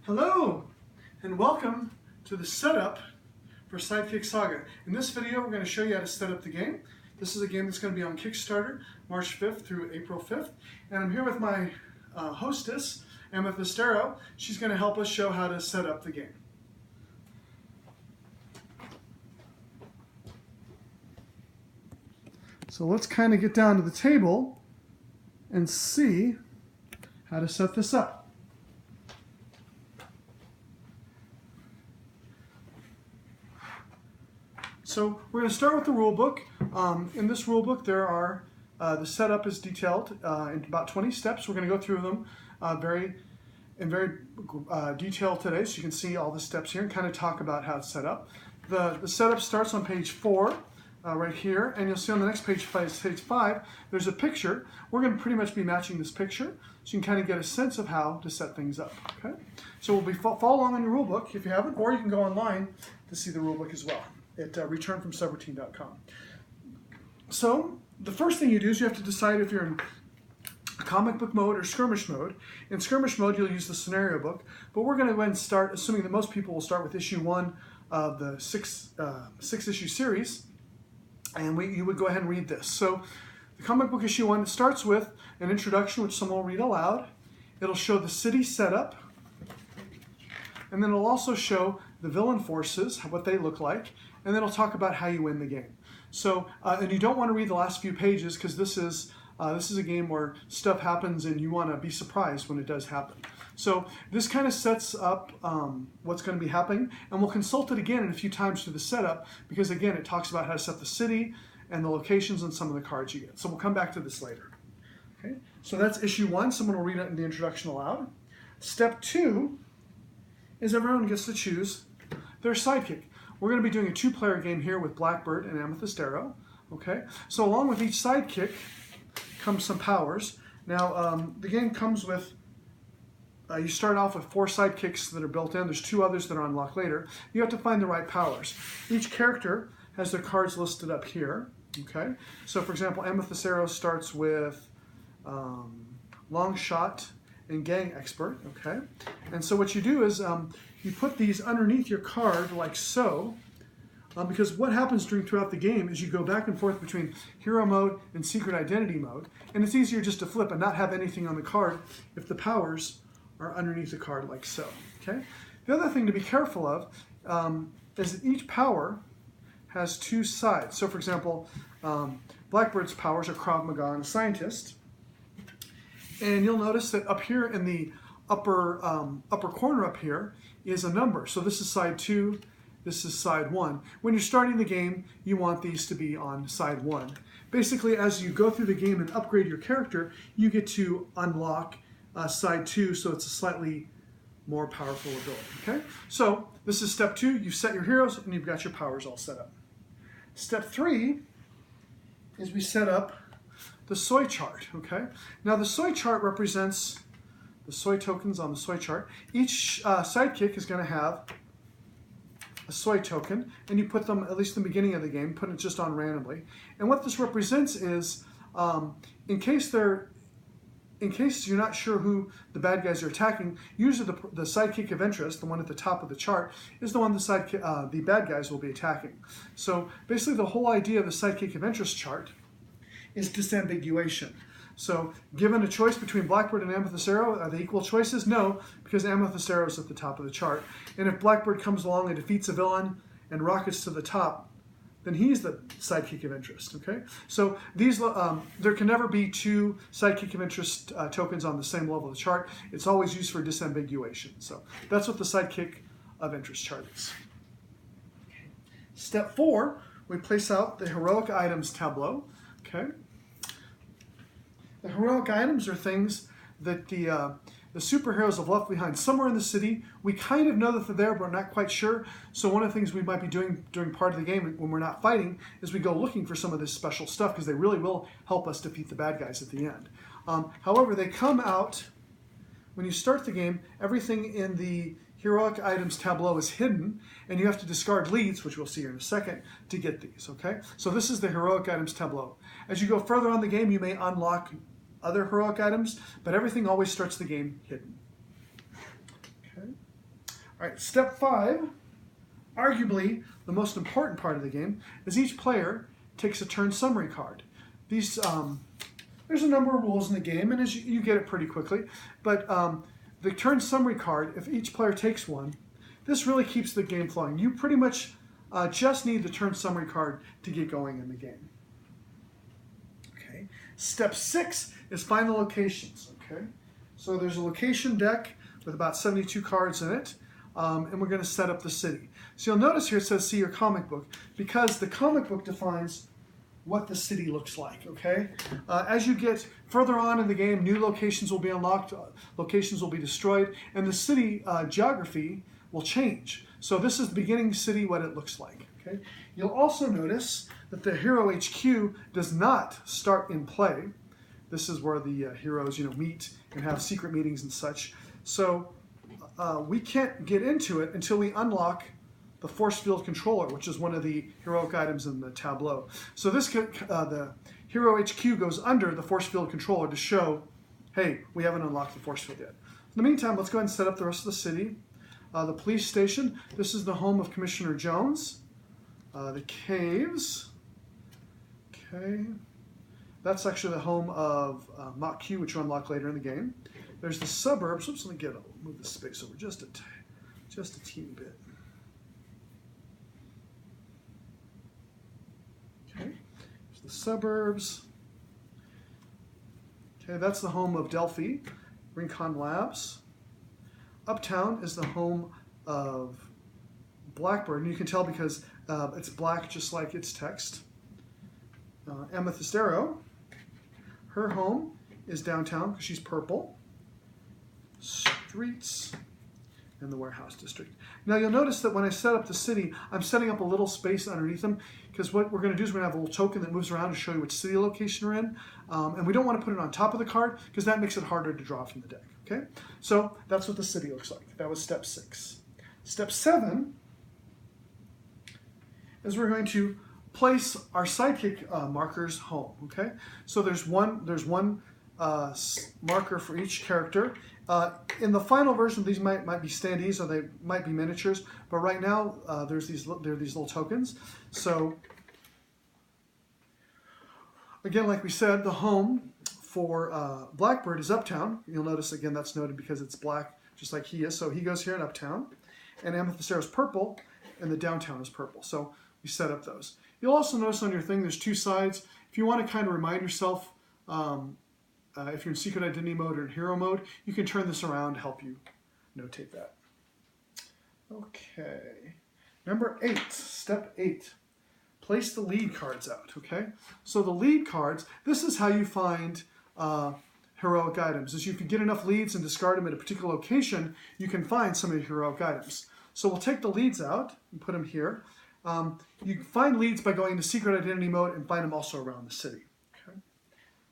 Hello, and welcome to the setup for Sidekick Saga. In this video, we're going to show you how to set up the game. This is a game that's going to be on Kickstarter March 5th through April 5th. And I'm here with my hostess, Emma. She's going to help us show how to set up the game. So let's kind of get down to the table and see how to set this up. So we're going to start with the rule book. In this rule book, there are the setup is detailed in about 20 steps. We're going to go through them very detailed today, so you can see all the steps here and kind of talk about how it's set up. The setup starts on page 4 right here, and you'll see on the next page 5, there's a picture. We're going to pretty much be matching this picture, so you can kind of get a sense of how to set things up. Okay, so we'll be follow along on your rule book if you haven't, or you can go online to see the rule book as well at returnfromsubroutine.com. So the first thing you do is you have to decide if you're in comic book mode or skirmish mode. In skirmish mode, you'll use the scenario book, but we're going to go ahead and start, assuming that most people will start with issue 1 of the six issue series, and you would go ahead and read this. So the comic book issue 1 starts with an introduction, which someone will read aloud. It'll show the city setup, and then it'll also show the villain forces, what they look like, and then it'll talk about how you win the game. So, and you don't want to read the last few pages because this is a game where stuff happens and you want to be surprised when it does happen. So this kind of sets up what's going to be happening, and we'll consult it again in a few times through the setup because again it talks about how to set the city and the locations and some of the cards you get. So we'll come back to this later. Okay, so that's issue 1. Someone will read it in the introduction aloud. Step 2 is everyone gets to choose their sidekick. We're going to be doing a 2-player game here with Blackbird and Amethyst Arrow. Okay, so along with each sidekick comes some powers. Now the game comes with, you start off with 4 sidekicks that are built in. There's 2 others that are unlocked later. You have to find the right powers. Each character has their cards listed up here. Okay, so for example, Amethyst Arrow starts with Long Shot and Gang Expert. Okay, and so what you do is you put these underneath your card like so, because what happens throughout the game is you go back and forth between hero mode and secret identity mode, and it's easier just to flip and not have anything on the card if the powers are underneath the card like so. Okay. The other thing to be careful of is that each power has 2 sides. So for example, Blackbird's powers are Krav Maga and Scientist, and you'll notice that up here in the upper corner up here is a number. So this is side 2, this is side 1. When you're starting the game, you want these to be on side 1. Basically, as you go through the game and upgrade your character, you get to unlock side 2, so it's a slightly more powerful ability. Okay, so this is step 2. You set your heroes and you've got your powers all set up. Step 3 is we set up the soy chart. Okay, now the soy chart represents the soy tokens on the soy chart. Each sidekick is going to have a soy token, and you put them, at least in the beginning of the game, put it just on randomly. And what this represents is, in case you're not sure who the bad guys are attacking, usually the sidekick of interest, the one at the top of the chart, is the one the bad guys will be attacking. So basically the whole idea of the sidekick of interest chart is disambiguation. So given a choice between Blackbird and Amethyst Arrow, are they equal choices? No, because Amethyst Arrow is at the top of the chart. And if Blackbird comes along and defeats a villain and rockets to the top, then he's the sidekick of interest. Okay, so these there can never be 2 sidekick of interest tokens on the same level of the chart. It's always used for disambiguation. So that's what the sidekick of interest chart is. Step 4, we place out the heroic items tableau. Okay. The heroic items are things that the superheroes have left behind somewhere in the city. We kind of know that they're there, but we're not quite sure. So one of the things we might be doing during part of the game when we're not fighting is we go looking for some of this special stuff because they really will help us defeat the bad guys at the end. However, they come out when you start the game. Everything in the heroic items tableau is hidden, and you have to discard leads, which we'll see here in a second, to get these. Okay, so this is the heroic items tableau. As you go further on the game, you may unlock other heroic items, but everything always starts the game hidden. Okay. All right, step 5, arguably the most important part of the game, is each player takes a turn summary card. These, there's a number of rules in the game, and as you get it pretty quickly, but the turn summary card, if each player takes one, this really keeps the game flowing. You pretty much just need the turn summary card to get going in the game. Okay. Step 6 is find the locations. Okay. So there's a location deck with about 72 cards in it, and we're going to set up the city. So you'll notice here it says see your comic book, because the comic book defines what the city looks like, okay? As you get further on in the game, new locations will be unlocked, locations will be destroyed, and the city geography will change. So this is the beginning city, what it looks like, okay? You'll also notice that the Hero HQ does not start in play. This is where the heroes, meet and have secret meetings and such. So we can't get into it until we unlock the force field controller, which is one of the heroic items in the tableau. So this the Hero HQ goes under the force field controller to show, hey, we haven't unlocked the force field yet. In the meantime, let's go ahead and set up the rest of the city. The police station, this is the home of Commissioner Jones. The caves, okay. That's actually the home of Mach Q, which you unlock later in the game. There's the suburbs. Oops, let me move the space over just a teeny bit. Okay, there's the suburbs. Okay, that's the home of Delphi, Rincon Labs. Uptown is the home of Blackbird, and you can tell because it's black just like its text. Amethyst Arrow, her home is downtown because she's purple. Streets, and the warehouse district. Now you'll notice that when I set up the city, I'm setting up a little space underneath them, because what we're going to do is we're going to have a little token that moves around to show you which city location we're in, and we don't want to put it on top of the card because that makes it harder to draw from the deck. Okay, so that's what the city looks like. That was step 6. Step 7 is we're going to place our sidekick markers home. Okay, so there's one marker for each character. In the final version, these might be standees or they might be miniatures, but right now there are these little tokens. So again, like we said, the home for Blackbird is Uptown. You'll notice again that's noted because it's black, just like he is. So he goes here in Uptown, and Amethyst Arrow is purple, and the downtown is purple. So we set up those. You'll also notice on your thing there's 2 sides. If you want to kind of remind yourself. If you're in secret identity mode or in hero mode, you can turn this around to help you notate that. Okay, number 8, step 8. Place the lead cards out, okay? So the lead cards, this is how you find heroic items. Is if you get enough leads and discard them at a particular location, you can find some of your heroic items. So we'll take the leads out and put them here. You find leads by going into secret identity mode and find them also around the city. Okay.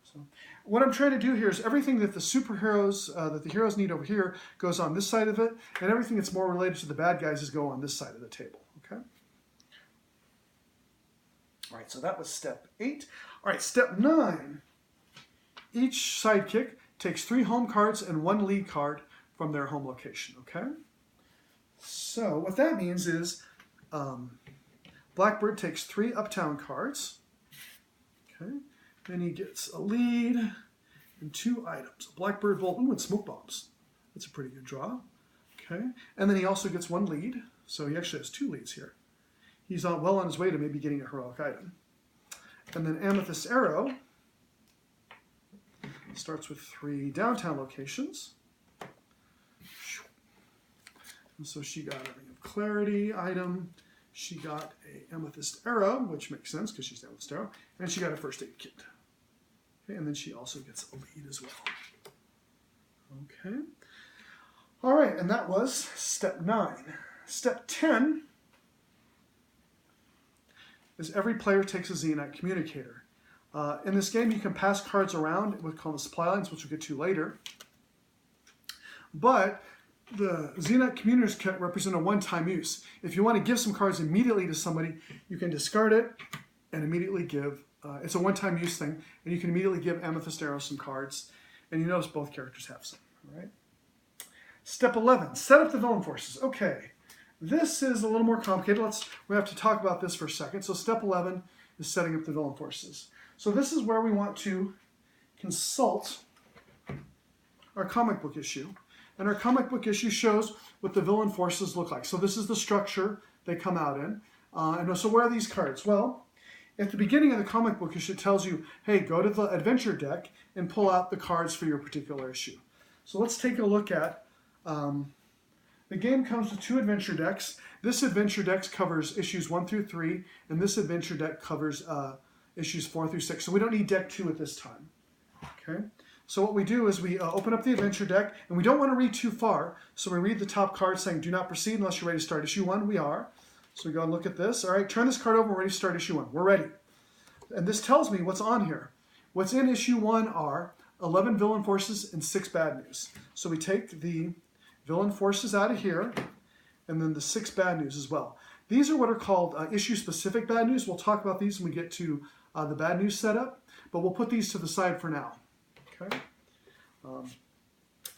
So what I'm trying to do here is everything that the superheroes, that the heroes need over here goes on this side of it, and everything that's more related to the bad guys is go on this side of the table, okay? All right, so that was step 8. All right, step 9. Each sidekick takes 3 home cards and 1 lead card from their home location, okay? So what that means is Blackbird takes 3 Uptown cards, okay? Then he gets a lead and 2 items. A Blackbird Bolt, and smoke bombs. That's a pretty good draw. Okay, and then he also gets 1 lead, so he actually has 2 leads here. He's well on his way to maybe getting a heroic item. And then Amethyst Arrow starts with 3 downtown locations. And so she got a Ring of Clarity item. She got a Amethyst Arrow, which makes sense because she's Amethyst Arrow, and she got a first aid kit. Okay, and then she also gets a lead as well. Okay. All right, and that was step 9. Step 10 is every player takes a Xenite communicator. In this game, you can pass cards around with called the supply lines, which we'll get to later. But the Xenite communicators can represent a one-time use. If you want to give some cards immediately to somebody, you can discard it and immediately give. It's a one-time use thing, and you can immediately give Amethyst Arrow some cards. And you notice both characters have some. All right. Step 11, set up the villain forces. Okay, this is a little more complicated. We have to talk about this for a second. So step 11 is setting up the villain forces. So this is where we want to consult our comic book issue. And our comic book issue shows what the villain forces look like. So this is the structure they come out in. And so where are these cards? Well, at the beginning of the comic book issue, it tells you, hey, go to the adventure deck and pull out the cards for your particular issue. So let's take a look at, the game comes with 2 adventure decks. This adventure deck covers issues 1 through 3, and this adventure deck covers issues 4 through 6. So we don't need deck 2 at this time. Okay. So what we do is we open up the adventure deck, and we don't want to read too far. So we read the top card saying, do not proceed unless you're ready to start issue 1. We are. So we go and look at this. All right, turn this card over. We're ready to start issue 1. We're ready. And this tells me what's on here. What's in issue 1 are 11 villain forces and 6 bad news. So we take the villain forces out of here, and then the 6 bad news as well. These are what are called issue-specific bad news. We'll talk about these when we get to the bad news setup, but we'll put these to the side for now. Okay.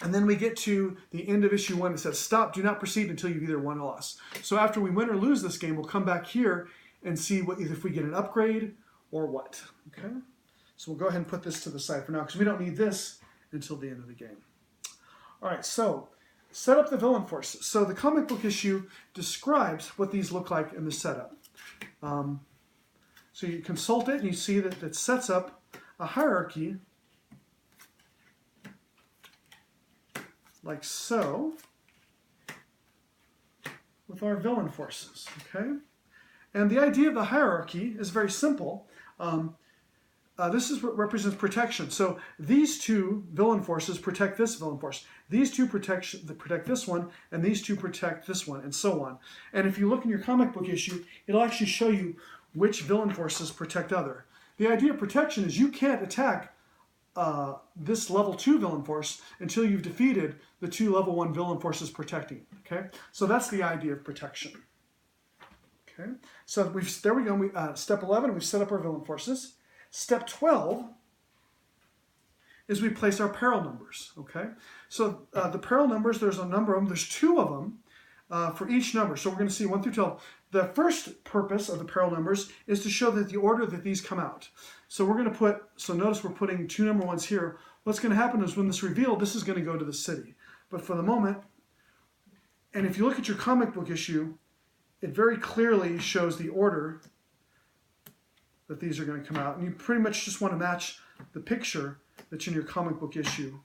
And then we get to the end of issue 1. It says, stop, do not proceed until you've either won or lost. So after we win or lose this game, we'll come back here and see if we get an upgrade or what. Okay. So we'll go ahead and put this to the side for now because we don't need this until the end of the game. All right, so set up the villain forces. So the comic book issue describes what these look like in the setup. So you consult it and you see that it sets up a hierarchy like so with our villain forces, okay? And the idea of the hierarchy is very simple. This is what represents protection. So these 2 villain forces protect this villain force. These 2 protect this one, and these 2 protect this one, and so on. And if you look in your comic book issue, it'll actually show you which villain forces protect other. The idea of protection is you can't attack this level 2 villain force until you've defeated the 2 level 1 villain forces protecting it. Okay, so that's the idea of protection. Okay, so there we go. Step 11, we've set up our villain forces. Step 12 is we place our peril numbers. Okay, so the peril numbers, there's a number of them. There's 2 of them for each number. So we're going to see 1 through 12. The first purpose of the peril numbers is to show that the order that these come out. So we're going to put, so notice we're putting 2 number 1s here. What's going to happen is when this is revealed, this is going to go to the city. But for the moment, and if you look at your comic book issue, it very clearly shows the order that these are going to come out. And you pretty much just want to match the picture that's in your comic book issue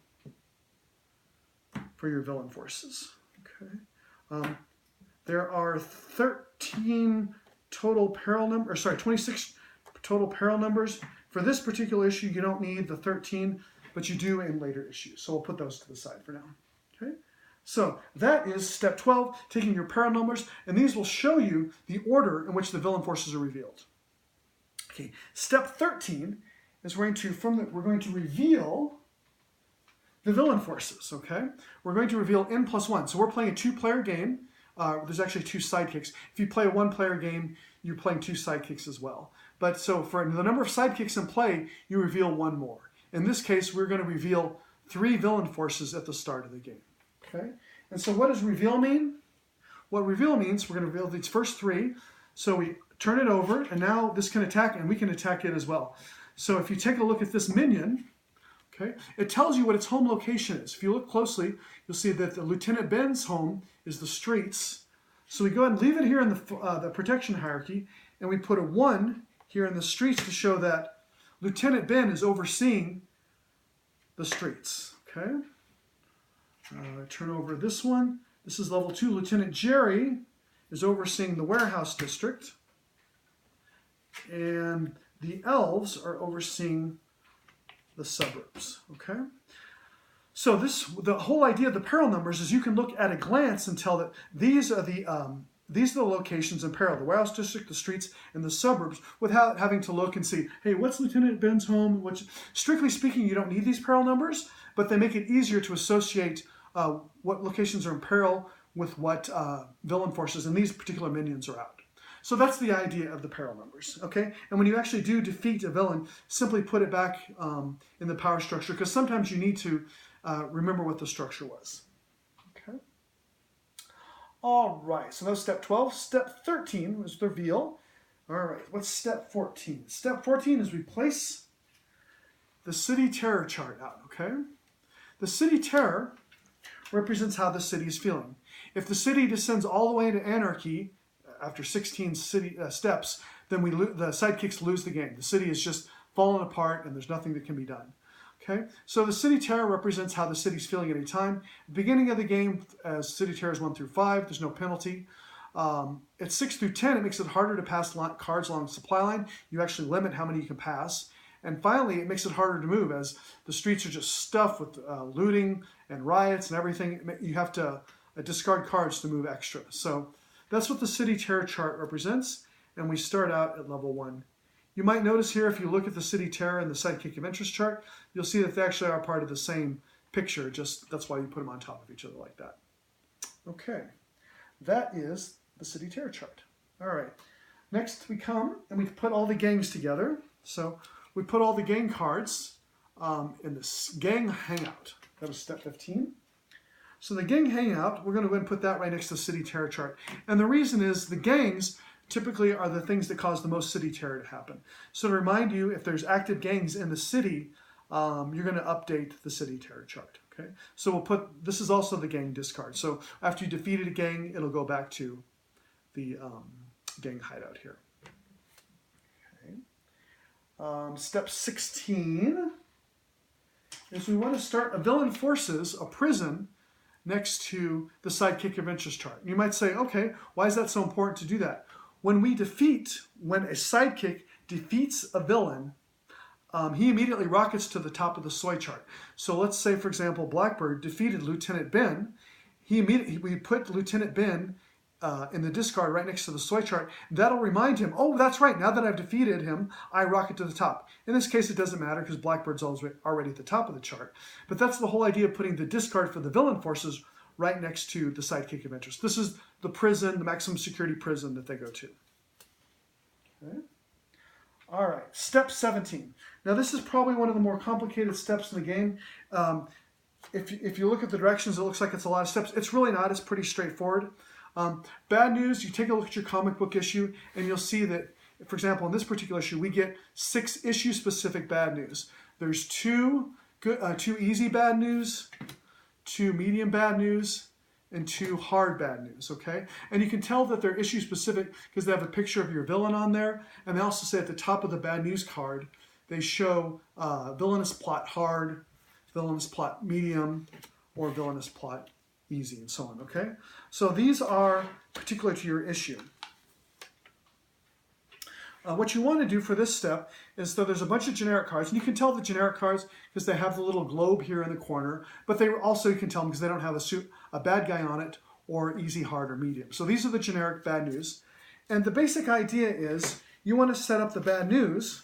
for your villain forces. Okay. There are 13 total peril numbers, or sorry, 26 total peril numbers. For this particular issue, you don't need the 13, but you do in later issues. So we'll put those to the side for now. Okay. So that is step 12, taking your peril numbers, and these will show you the order in which the villain forces are revealed. Okay. Step 13 is we're going to reveal the villain forces. Okay. We're going to reveal N+1. So we're playing a 2-player game. There's actually 2 sidekicks. If you play a 1-player game, you're playing 2 sidekicks as well. But so for the number of sidekicks in play, you reveal 1 more. In this case, we're going to reveal 3 villain forces at the start of the game. Okay? And so what does reveal mean? What reveal means, we're going to reveal these first 3. So we turn it over, and now this can attack, and we can attack it as well. So if you take a look at this minion, okay, it tells you what its home location is. If you look closely, you'll see that the Lieutenant Ben's home is the streets. So we go ahead and leave it here in the protection hierarchy, and we put a 1 here in the streets to show that Lieutenant Ben is overseeing the streets. Okay. Turn over this one. This is level 2. Lieutenant Jerry is overseeing the warehouse district, and the elves are overseeing the suburbs. Okay. So the whole idea of the peril numbers is you can look at a glance and tell that these are the locations in peril: the warehouse district, the streets, and the suburbs, without having to look and see, hey, what's Lieutenant Ben's home? Strictly speaking, you don't need these peril numbers, but they make it easier to associate what locations are in peril with what villain forces and these particular minions are out. So that's the idea of the peril numbers, okay? And when you actually do defeat a villain, simply put it back in the power structure, because sometimes you need to remember what the structure was, okay? All right, so that was step 12. Step 13 was reveal. All right, what's step 14? Step 14 is we place the city terror chart out, okay? The city terror represents how the city is feeling. If the city descends all the way into anarchy after 16 city steps, then the sidekicks lose the game. The city is just falling apart and there's nothing that can be done. Okay, so the city terror represents how the city's feeling at any time. Beginning of the game, as city terror is 1 through 5, there's no penalty. At 6 through 10, it makes it harder to pass cards along the supply line. You actually limit how many you can pass. And finally, it makes it harder to move as the streets are just stuffed with looting and riots and everything. You have to discard cards to move extra. So that's what the city terror chart represents. And we start out at level 1. You might notice here, if you look at the city terror and the sidekick of interest chart, you'll see that they actually are part of the same picture. Just that's why you put them on top of each other like that. Okay, that is the city terror chart. All right, next we come and we put all the gangs together. So we put all the gang cards in this gang hangout. That was step 15. So the gang hangout, we're going to go ahead and put that right next to the city terror chart. And the reason is the gangs typically are the things that cause the most city terror to happen. So to remind you, if there's active gangs in the city, you're going to update the city terror chart. Okay, so we'll put, this is also the gang discard. So after you defeated a gang, it'll go back to the gang hideout here. Okay. Step 16 is we want to start a villain forces, a prison, next to the sidekick of interest chart. You might say, okay, why is that so important to do that? When a sidekick defeats a villain, he immediately rockets to the top of the soy chart. So let's say, for example, Blackbird defeated Lieutenant Ben. We put Lieutenant Ben in the discard right next to the soy chart. That'll remind him, oh, that's right, now that I've defeated him, I rocket to the top. In this case, it doesn't matter because Blackbird's already at the top of the chart. But that's the whole idea of putting the discard for the villain forces right next to the sidekick of interest. This is the prison, the maximum security prison that they go to. Okay. All right, step 17. Now this is probably one of the more complicated steps in the game. If you look at the directions, it looks like it's a lot of steps. It's really not, it's pretty straightforward. Bad news, you take a look at your comic book issue and you'll see that, for example, in this particular issue, we get 6 issue-specific bad news. There's 2 easy bad news, 2 medium bad news, and 2 hard bad news, okay? And you can tell that they're issue specific because they have a picture of your villain on there, and they also say at the top of the bad news card, they show villainous plot hard, villainous plot medium, or villainous plot easy, and so on, okay? So these are particular to your issue. What you want to do for this step is that there's a bunch of generic cards, and you can tell the generic cards because they have the little globe here in the corner, but they also, you can tell them because they don't have a bad guy on it, or easy, hard, or medium. So these are the generic bad news. And the basic idea is you want to set up the bad news.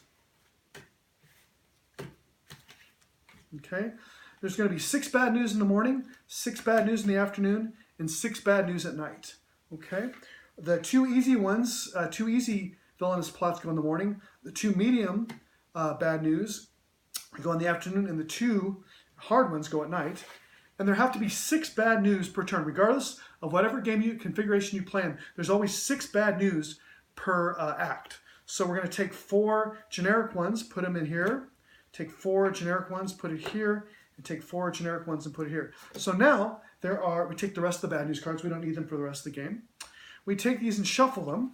Okay? There's going to be 6 bad news in the morning, 6 bad news in the afternoon, and 6 bad news at night. Okay? The 2 easy ones, 2 easy villainous plots go in the morning. The 2 medium bad news go in the afternoon, and the 2 hard ones go at night. And there have to be 6 bad news per turn, regardless of whatever game configuration you plan. There's always 6 bad news per act. So we're going to take 4 generic ones, put them in here. Take 4 generic ones, put it here, and take 4 generic ones and put it here. So now we take the rest of the bad news cards. We don't need them for the rest of the game. We take these and shuffle them.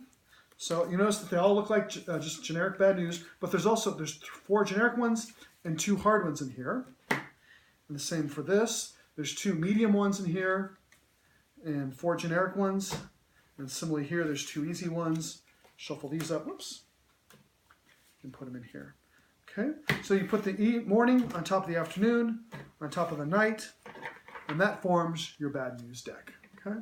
So you notice that they all look like just generic bad news, but there's 4 generic ones and 2 hard ones in here. And the same for this. There's 2 medium ones in here and 4 generic ones. And similarly here, there's 2 easy ones. Shuffle these up, whoops, and put them in here. Okay, so you put the morning on top of the afternoon, on top of the night, and that forms your bad news deck. Okay.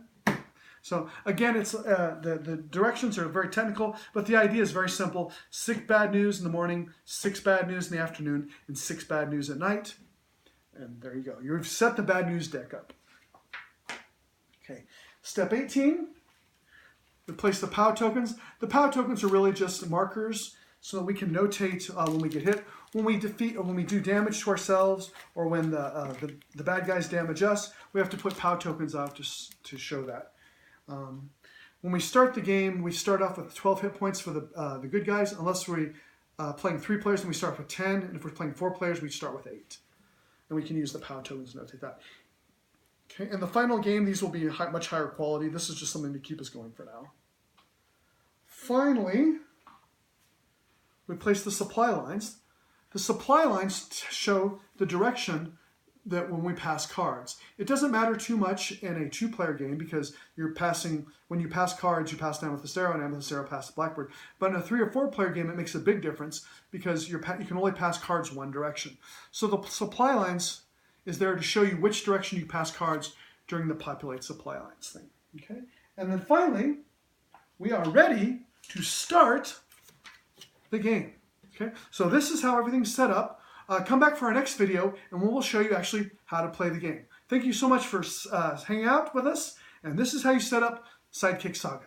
So again, it's the directions are very technical, but the idea is very simple. 6 bad news in the morning, 6 bad news in the afternoon, and 6 bad news at night. And there you go. You've set the bad news deck up. Okay. Step 18, replace the POW tokens. The POW tokens are really just markers so that we can notate when we get hit, when we defeat, or when we do damage to ourselves, or when the bad guys damage us. We have to put POW tokens out to show that. When we start the game, we start off with 12 hit points for the good guys, unless we're playing 3 players, then we start with 10, and if we're playing 4 players, we start with 8. And we can use the power tokens to notate that. Okay, in the final game, these will be much higher quality. This is just something to keep us going for now. Finally, we place the supply lines. The supply lines show the direction that when we pass cards. It doesn't matter too much in a 2-player game because when you pass cards, you pass down with this arrow and this arrow passes the blackboard. But in a 3 or 4-player game, it makes a big difference because you can only pass cards one direction. So the supply lines is there to show you which direction you pass cards during the populate supply lines thing. Okay? And then finally, we are ready to start the game. Okay? So this is how everything's set up. Come back for our next video and we'll show you actually how to play the game. Thank you so much for hanging out with us, and this is how you set up Sidekick Saga.